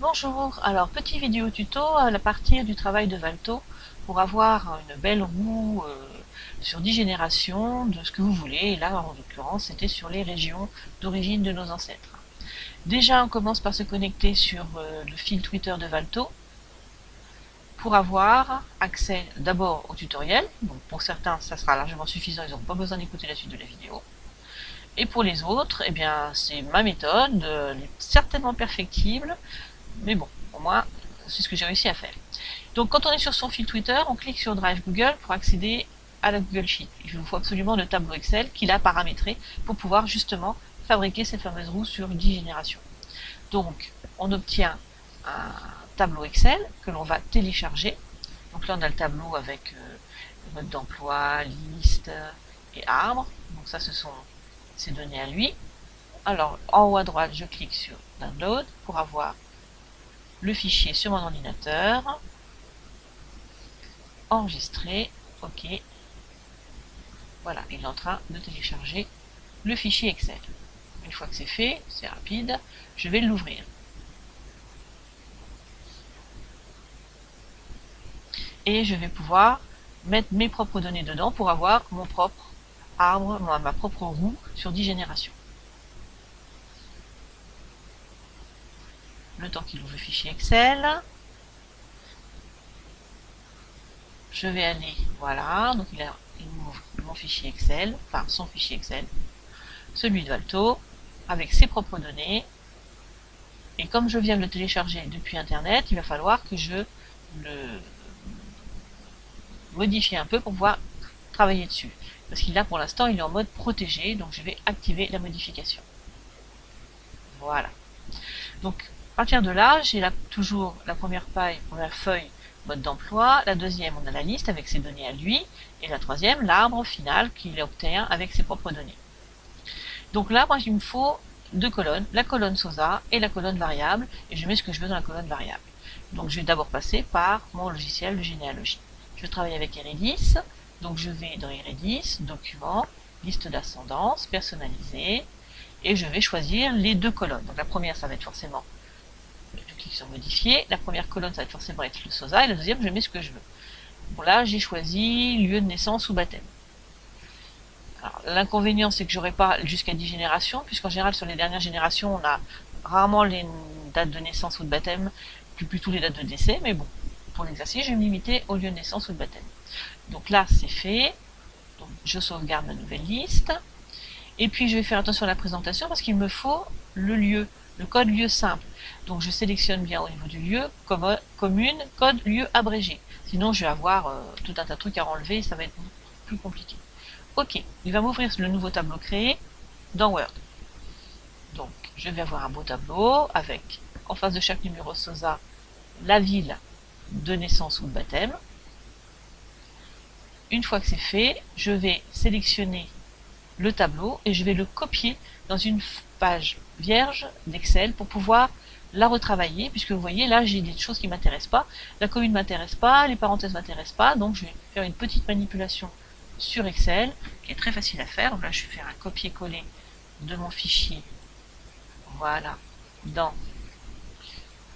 Bonjour, alors petit vidéo tuto à partir du travail de Valto pour avoir une belle roue sur 10 générations de ce que vous voulez, et là en l'occurrence c'était sur les régions d'origine de nos ancêtres. Déjà on commence par se connecter sur le fil Twitter de Valto pour avoir accès d'abord au tutoriel. Donc pour certains ça sera largement suffisant, ils n'auront pas besoin d'écouter la suite de la vidéo. Et pour les autres, eh bien c'est ma méthode, elle est certainement perfectible, mais bon, pour moi, c'est ce que j'ai réussi à faire. Donc quand on est sur son fil Twitter, on clique sur Drive Google pour accéder à la Google Sheet. Il vous faut absolument le tableau Excel qu'il a paramétré pour pouvoir justement fabriquer cette fameuse roue sur 10 générations. Donc on obtient un tableau Excel que l'on va télécharger. Donc là on a le tableau avec le mode d'emploi, liste et arbre. Donc ça ce sont ses données à lui. Alors en haut à droite je clique sur Download pour avoir le fichier sur mon ordinateur, enregistrer, ok, voilà, il est en train de télécharger le fichier Excel. Une fois que c'est fait, c'est rapide, je vais l'ouvrir. Et je vais pouvoir mettre mes propres données dedans pour avoir mon propre arbre, ma propre roue sur 10 générations. Le temps qu'il ouvre le fichier Excel, je vais aller, voilà, donc il ouvre mon fichier Excel, enfin son fichier Excel, celui de Valto, avec ses propres données. Et comme je viens de le télécharger depuis Internet, il va falloir que je le modifie un peu pour pouvoir travailler dessus. Parce qu'il là, pour l'instant, il est en mode protégé, donc je vais activer la modification. Voilà. Donc, à partir de là, j'ai toujours la première feuille mode d'emploi, la deuxième, on a la liste avec ses données à lui, et la troisième, l'arbre final qu'il obtient avec ses propres données. Donc là, moi, il me faut deux colonnes, la colonne SOSA et la colonne variable, et je mets ce que je veux dans la colonne variable. Donc je vais d'abord passer par mon logiciel de généalogie. Je travaille avec Eredis, donc je vais dans Eredis, document, liste d'ascendance, personnalisée, et je vais choisir les deux colonnes. Donc la première, ça va être forcément, je clique sur modifier, la première colonne, ça va forcément être le SOSA, et la deuxième, je mets ce que je veux. Bon là, j'ai choisi lieu de naissance ou baptême. L'inconvénient, c'est que j'aurai pas jusqu'à 10 générations, puisqu'en général, sur les dernières générations, on a rarement les dates de naissance ou de baptême, plutôt les dates de décès, mais bon, pour l'exercice, je vais me limiter au lieu de naissance ou de baptême. Donc là, c'est fait. Donc, je sauvegarde ma nouvelle liste. Et puis, je vais faire attention à la présentation, parce qu'il me faut le lieu, le code lieu simple. Donc, je sélectionne bien au niveau du lieu, commune, code lieu abrégé. Sinon, je vais avoir tout un tas de trucs à enlever, et ça va être plus compliqué. Ok, il va m'ouvrir le nouveau tableau créé dans Word. Donc, je vais avoir un beau tableau avec, en face de chaque numéro SOSA, la ville de naissance ou de baptême. Une fois que c'est fait, je vais sélectionner le tableau et je vais le copier dans une page vierge d'Excel pour pouvoir la retravailler, puisque vous voyez là j'ai des choses qui ne m'intéressent pas, la commune ne m'intéresse pas, les parenthèses ne m'intéressent pas, donc je vais faire une petite manipulation sur Excel qui est très facile à faire. Donc là je vais faire un copier-coller de mon fichier, voilà, dans,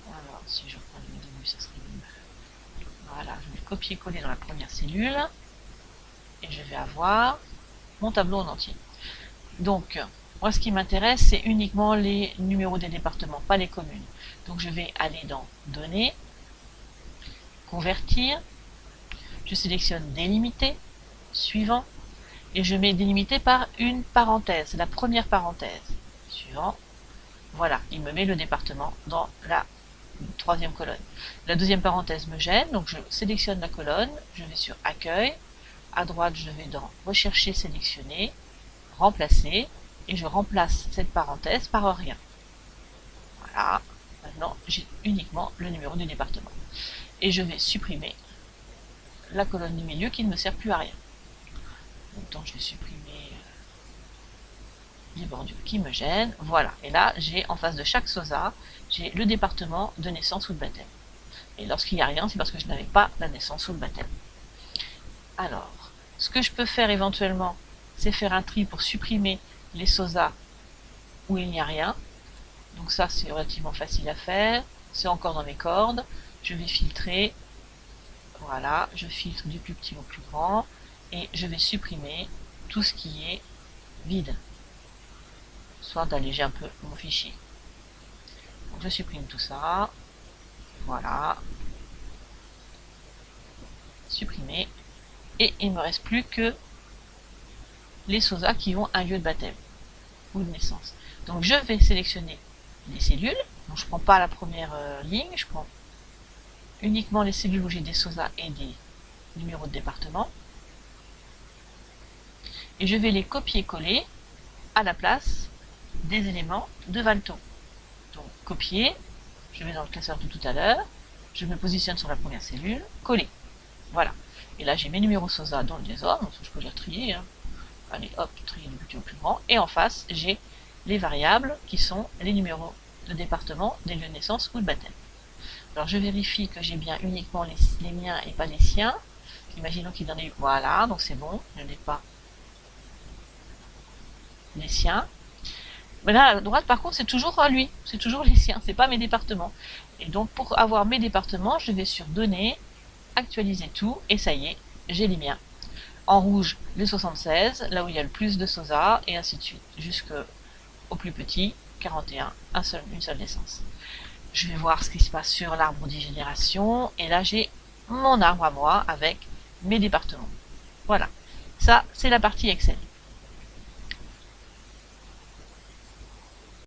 alors si je reprends le menu ça serait mieux, voilà, je vais copier-coller dans la première cellule et je vais avoir mon tableau en entier. Donc moi ce qui m'intéresse c'est uniquement les numéros des départements, pas les communes. Donc je vais aller dans données, convertir, je sélectionne délimiter, suivant, et je mets délimité par une parenthèse, c'est la première parenthèse, suivant, voilà, il me met le département dans la troisième colonne. La deuxième parenthèse me gêne, donc je sélectionne la colonne, je vais sur accueil, à droite je vais dans rechercher, sélectionner, remplacer, et je remplace cette parenthèse par rien. Voilà, maintenant j'ai uniquement le numéro du département. Et je vais supprimer la colonne du milieu qui ne me sert plus à rien. Donc je vais supprimer les bordures qui me gênent. Voilà, et là j'ai en face de chaque SOSA, j'ai le département de naissance ou de baptême. Et lorsqu'il n'y a rien, c'est parce que je n'avais pas la naissance ou le baptême. Alors, ce que je peux faire éventuellement, c'est faire un tri pour supprimer les SOSA où il n'y a rien. Donc ça, c'est relativement facile à faire. c'est encore dans mes cordes. Je vais filtrer. Voilà, je filtre du plus petit au plus grand. Et je vais supprimer tout ce qui est vide, soit d'alléger un peu mon fichier. Donc je supprime tout ça. Voilà. Supprimer. Et il ne me reste plus que les SOSA qui ont un lieu de baptême ou de naissance. Donc je vais sélectionner les cellules. Donc je ne prends pas la première ligne, je prends uniquement les cellules où j'ai des SOSA et des numéros de département. Et je vais les copier-coller à la place des éléments de Valto. Donc copier, je vais dans le classeur de tout à l'heure, je me positionne sur la première cellule, coller. Voilà. Et là j'ai mes numéros SOSA dans le désordre, donc je peux les trier. Hein. Allez hop, trier du petit au plus grand. Et en face, j'ai les variables qui sont les numéros de département, des lieux de naissance ou de baptême. Alors je vérifie que j'ai bien uniquement les miens et pas les siens. Imaginons qu'il en ait eu. Voilà, donc c'est bon, je n'ai pas les siens. Mais là, à droite, par contre, c'est toujours lui, c'est toujours les siens, c'est pas mes départements. Et donc, pour avoir mes départements, je vais sur Données, actualiser tout, et ça y est, j'ai les miens. En rouge, les 76, là où il y a le plus de SOSA, et ainsi de suite, jusqu'au plus petit, 41, une seule naissance. Je vais voir ce qui se passe sur l'arbre des générations, et là j'ai mon arbre à moi avec mes départements. Voilà, ça c'est la partie Excel.